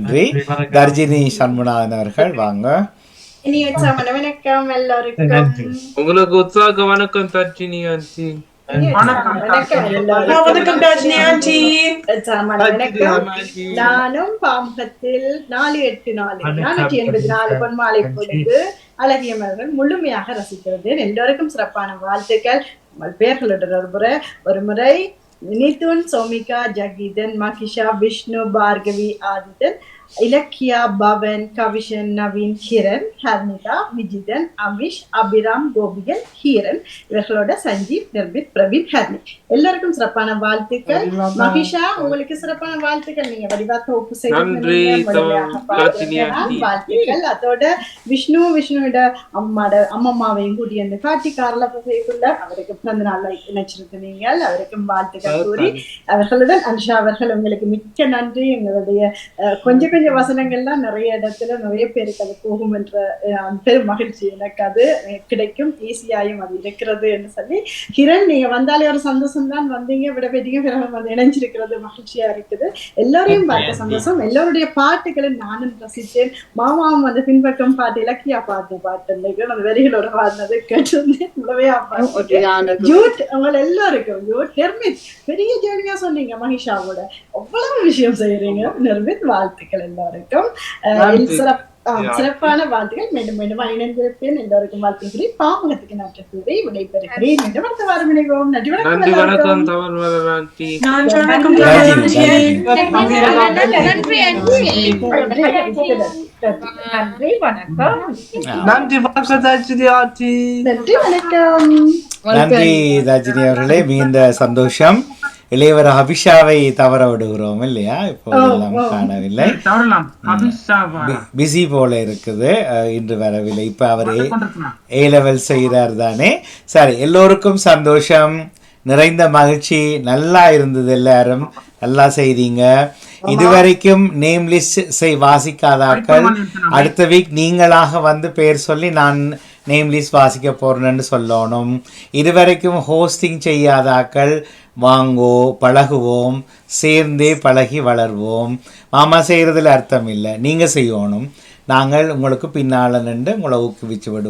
நன்றி. தர்ஜினி சண்முகநாதன் அவர்கள் வாங்க. வணக்கம் எல்லாருக்கும். உங்களுக்கு உற்சாக வணக்கம் தர்ஜினி ஆண்டி. நானும் பாம்பத்தில் 484 பொன்மாலை பொழுது அழகியவர்கள் முழுமையாக ரசிக்கிறது. எல்லோருக்கும் சிறப்பான வாழ்த்துக்கள். உங்கள் பெயர்களுடன் ஒரு முறை நிதுன், சோமிகா, ஜகீதன், மகிஷா, விஷ்ணு, பார்கவி, ஆதித்தன், இலக்கியா, பவன், கவிஷன், நவீன், ஹிரன், ஹர்னிகா, விஜிதன், அமிஷ், அபிராம், கோபிகன், ஹீரன், இவர்களோட சஞ்சீவ், நிர்மித், பிரவீன், ஹர்னி எல்லாருக்கும் சிறப்பான வாழ்த்துக்கள். மகிஷா, உங்களுக்கு சிறப்பான வாழ்த்துக்கள். நீங்க வடிவா தொகுப்பு வாழ்த்துக்கள். அதோட விஷ்ணுவோட அம்மாவையும் கூட்டி அந்த காட்சி காரலக்குள்ள அவருக்கு பிறந்த நாள் இணைச்சிருந்தீங்க. அவருக்கும் வாழ்த்துக்கள் கூறி அவர்களுடன் அனுஷா அவர்கள் உங்களுக்கு மிக்க நன்றி. எங்களுடைய கொஞ்சம் வசனங்கள்லாம் நிறைய இடத்துல நிறைய பேருக்கு அது போகும் என்ற பெரும் மகிழ்ச்சி எனக்கு அது கிடைக்கும். ஈஸியாயும் அது இருக்கிறது என்று சொல்லி கிரண், நீங்க வந்தாலே ஒரு சந்தோஷம் தான். வந்தீங்க விட பெரிய வந்து இணைஞ்சிருக்கிறது மகிழ்ச்சியா இருக்குது. எல்லாரையும் பார்த்த சந்தோஷம். எல்லாருடைய பாட்டுகளை நானும் ரசித்தேன். மாமாவும் வந்து பின்பக்கம் பாட்டு இலக்கியா பாட்டு அந்த வரிகளோட பாடினது கேட்டிருந்தேன். ஜூட் உங்களை எல்லாருக்கும் ஜூட், நிர்மித் பெரிய ஜோடியா சொன்னீங்க. மகிஷாவோட அவ்வளவு விஷயம் செய்யறீங்க. நிர்மித் வாழ்த்துக்கள் எல்லாருக்கும். சிறப்பான வாழ்த்துக்கள். மீண்டும் மீண்டும் இணைந்திருப்பேன். எல்லோருக்கும் வாழ்த்துக்களை பாமகத்துக்கு நன்றி கூறி விடைபெறுகிறேன். மீண்டும் அடுத்த வாரம் இணைவோம். நன்றி வணக்கம். நன்றி தர்ஜினி அவர்களே, மிகுந்த சந்தோஷம். இளையவர் அபிஷாவை தவற விடுகிறோம் இல்லையா? இப்போ எல்லாம் காணவில்லை, பிஸி போல இருக்குது, இன்று வரவில்லை. இப்ப அவர் ஏ லெவல் செய்கிறார் தானே. சரி, எல்லோருக்கும் சந்தோஷம், நிறைந்த மகிழ்ச்சி. நல்லா இருந்தது, எல்லாரும் நல்லா செய்தீங்க. இதுவரைக்கும் நேம் லிஸ்ட் வாசிக்காதாக்கள் அடுத்த வீக் நீங்களாக வந்து பெயர் சொல்லி நான் நேம் லிஸ்ட் வாசிக்க போறேன்னு சொல்லணும். இதுவரைக்கும் ஹோஸ்டிங் செய்யாதாக்கள் வாங்கோ, பழகுவோம், சேர்ந்தே பழகி வளர்வோம். மாமா செய்கிறதுல அர்த்தம் இல்லை, நீங்கள் செய்யணும். நாங்கள் உங்களுக்கு பின்னால் நின்று உங்களை ஊக்குவிச்சு விடுவோம்.